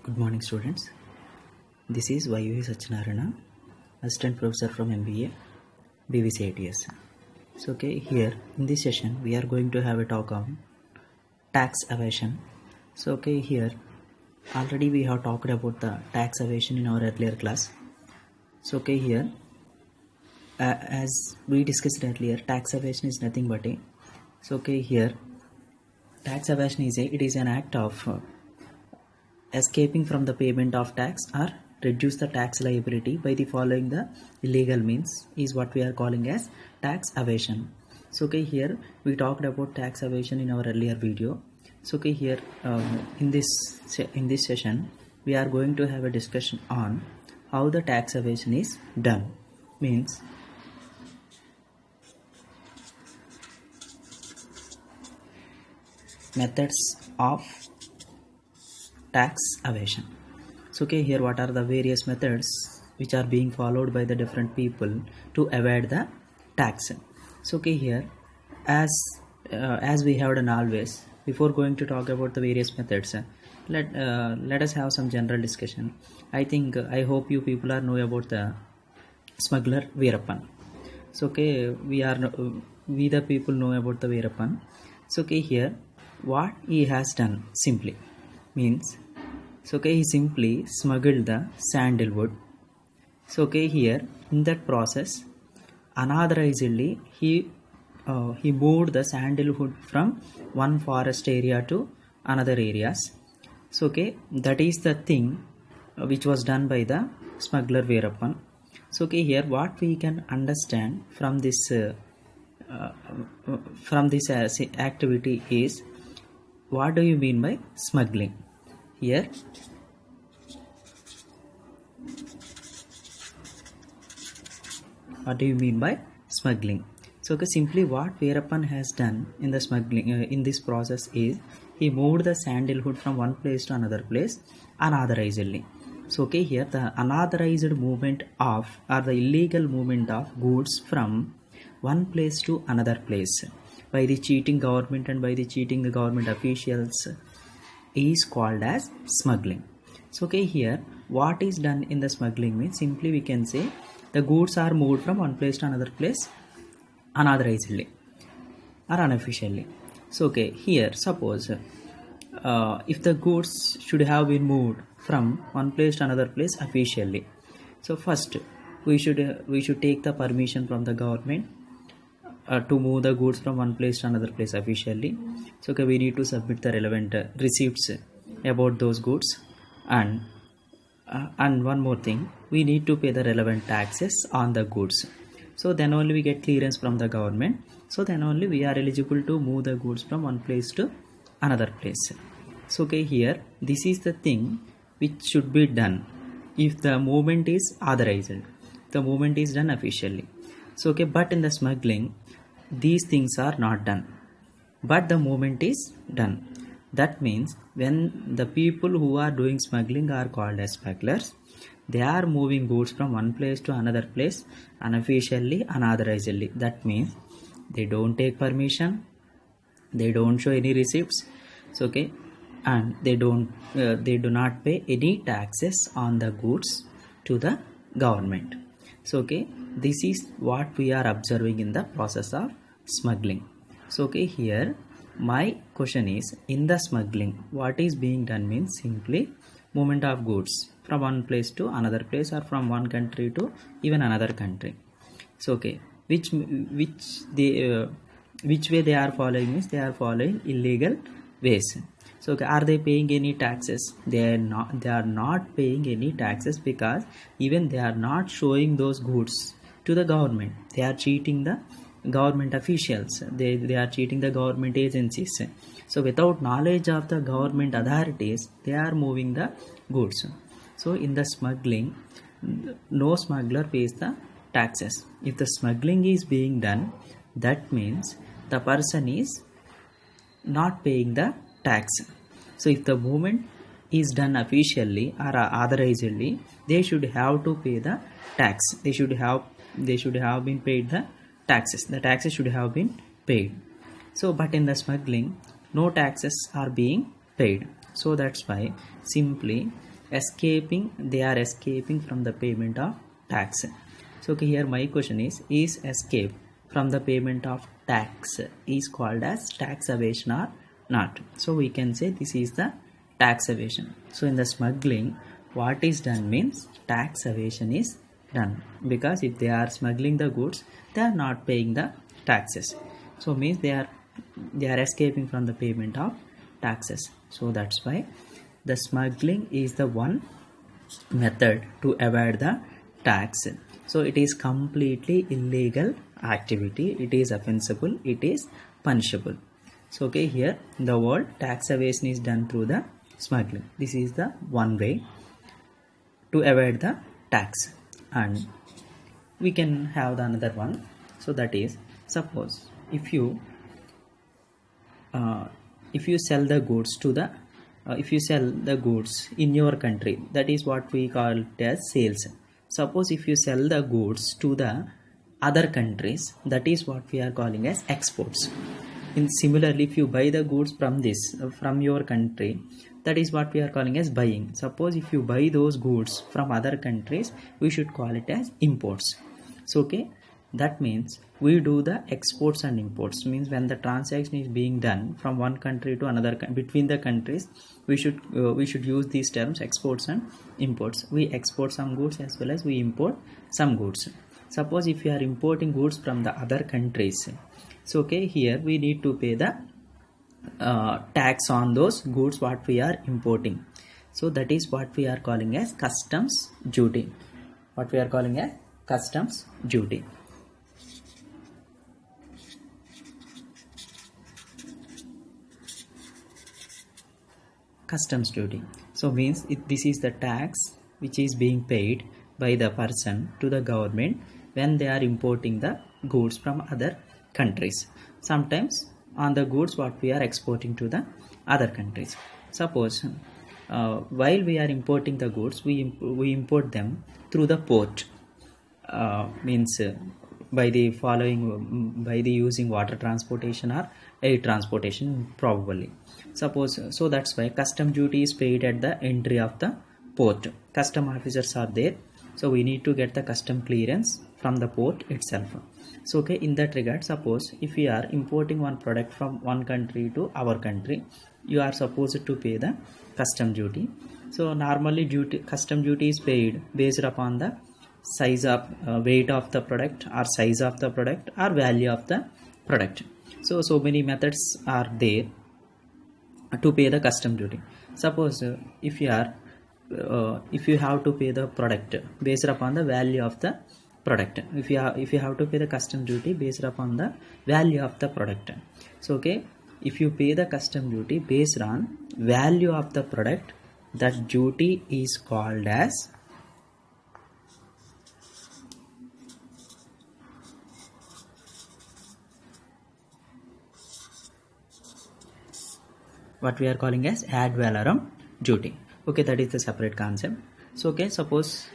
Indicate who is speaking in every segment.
Speaker 1: Good morning, students. This is V V SATYANARAYANA, Assistant Professor from MBA, BVCITS. So, here in this session, we are going to have a talk on tax evasion. So, here already we have talked about the tax evasion in our earlier class. So, here as we discussed earlier, tax evasion is nothing but a. So, here tax evasion is it is an act of escaping from the payment of tax or reduce the tax liability by the following the illegal means is what we are calling as tax evasion. So here we talked about tax evasion in our earlier video. So here in this session we are going to have a discussion on how the tax evasion is done. Means methods of tax evasion. So here what are the various methods which are being followed by the different people to evade the tax. So here as we have done always, before going to talk about the various methods, let us have some general discussion. I hope you people are know about the smuggler Veerappan. So we the people know about the Veerappan. So here what he has done simply means, so he simply smuggled the sandalwood. So here in that process unauthorizedly he moved the sandalwood from one forest area to another areas. So that is the thing which was done by the smuggler Veerappan. So here what we can understand from this activity is, what do you mean by smuggling? Here what do you mean by smuggling? So simply what Veerappan has done in the smuggling in this process is he moved the sandalwood from one place to another place unauthorizedly. So here the unauthorized movement of or the illegal movement of goods from one place to another place by the cheating government and by the cheating the government officials is called as smuggling. So here what is done in the smuggling means, simply we can say the goods are moved from one place to another place unauthorizedly or unofficially. So here suppose if the goods should have been moved from one place to another place officially, so first we should take the permission from the government to move the goods from one place to another place officially. So we need to submit the relevant receipts about those goods, and one more thing, we need to pay the relevant taxes on the goods. So then only we get clearance from the government. So then only we are eligible to move the goods from one place to another place. So here this is the thing which should be done if the movement is authorized, the movement is done officially. So but in the smuggling these things are not done, but the movement is done. That means when the people who are doing smuggling are called as smugglers, they are moving goods from one place to another place unofficially, unauthorizedly. That means they don't take permission, they don't show any receipts. So and they do not pay any taxes on the goods to the government. So this is what we are observing in the process of smuggling. So here my question is, in the smuggling what is being done means simply movement of goods from one place to another place or from one country to even another country. So which way they are following is, they are following illegal ways. So are they paying any taxes? They are not paying any taxes, because even they are not showing those goods to the government. They are cheating the government officials, they are cheating the government agencies. So without knowledge of the government authorities, they are moving the goods. So in the smuggling no smuggler pays the taxes. If the smuggling is being done, that means the person is not paying the tax. So if the movement is done officially or authorizedly, they should have to pay the tax. They should have been paid the taxes. The taxes should have been paid. So but in the smuggling no taxes are being paid. So that's why simply they are escaping from the payment of tax. So okay, here my question is escape from the payment of tax is called as tax evasion or not? So we can say this is the tax evasion. So in the smuggling, what is done means tax evasion is done, because if they are smuggling the goods, they are not paying the taxes. So means they are escaping from the payment of taxes. So that's why the smuggling is the one method to avoid the tax. So it is completely illegal activity, it is offensible, it is punishable. So okay, here in the world tax evasion is done through the smuggling. This is the one way to avoid the tax. And we can have the another one. So that is, suppose if you sell the goods to the if you sell the goods in your country, that is what we call it as sales. Suppose if you sell the goods to the other countries, that is what we are calling as exports. In similarly, if you buy the goods from your country, that is what we are calling as buying. Suppose if you buy those goods from other countries, we should call it as imports. So okay, that means we do the exports and imports. Means when the transaction is being done from one country to another, between the countries, we should use these terms exports and imports. We export some goods as well as we import some goods. Suppose if you are importing goods from the other countries, so okay, here we need to pay the tax on those goods what we are importing. So that is what we are calling as customs duty. What we are calling as customs duty. Customs duty. So means this is the tax which is being paid by the person to the government when they are importing the goods from other countries. Sometimes on the goods what we are exporting to the other countries. Suppose while we are importing the goods, we import them through the port. Means by the using water transportation or air transportation probably. Suppose, so that's why custom duty is paid at the entry of the port. Custom officers are there, so we need to get the custom clearance from the port itself. So okay, in that regard, suppose if we are importing one product from one country to our country, you are supposed to pay the custom duty. So normally custom duty is paid based upon the size of weight of the product, or size of the product, or value of the product. So many methods are there to pay the custom duty. Suppose if you have to pay the product based upon the value of the product, if you have to pay the custom duty based upon the value of the product. So okay, if you pay the custom duty based on value of the product, that duty is called as what we are calling as ad valorem duty. Okay, that is the separate concept. So okay, suppose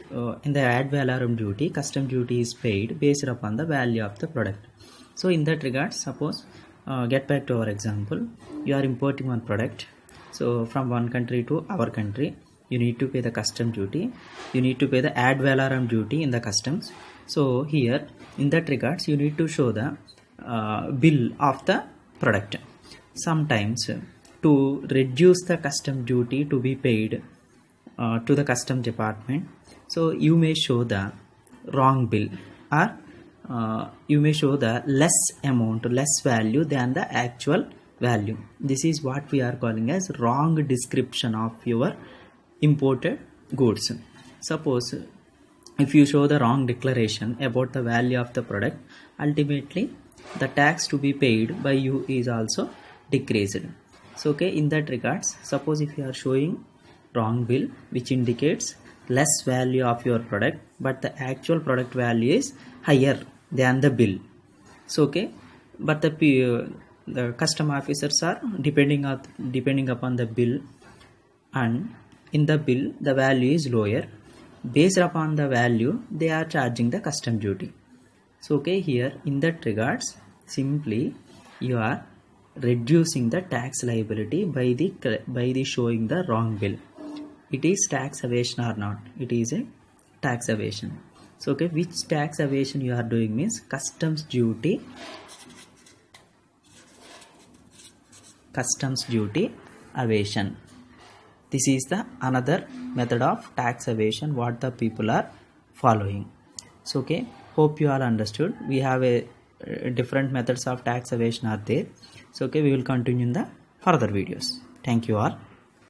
Speaker 1: in the ad valorem duty, custom duty is paid based upon the value of the product. So in that regard, suppose get back to our example, you are importing one product, so from one country to our country, you need to pay the custom duty, you need to pay the ad valorem duty in the customs. So here in that regards, you need to show the bill of the product. Sometimes to reduce the custom duty to be paid to the custom department, so you may show the wrong bill, or you may show the less value than the actual value. This is what we are calling as wrong description of your imported goods. Suppose if you show the wrong declaration about the value of the product, ultimately the tax to be paid by you is also decreased. So okay, in that regards, suppose if you are showing wrong bill which indicates less value of your product, but the actual product value is higher than the bill. So okay, but the custom officers are depending upon the bill, and in the bill the value is lower. Based upon the value, they are charging the custom duty. So okay, here in that regards, simply you are reducing the tax liability by the showing the wrong bill. it is tax evasion or not. It is a tax evasion. So okay, which tax evasion you are doing means customs duty evasion. This is the another method of tax evasion what the people are following. So okay, hope you all understood. We have a different methods of tax evasion are there. So okay, we will continue in the further videos. Thank you all.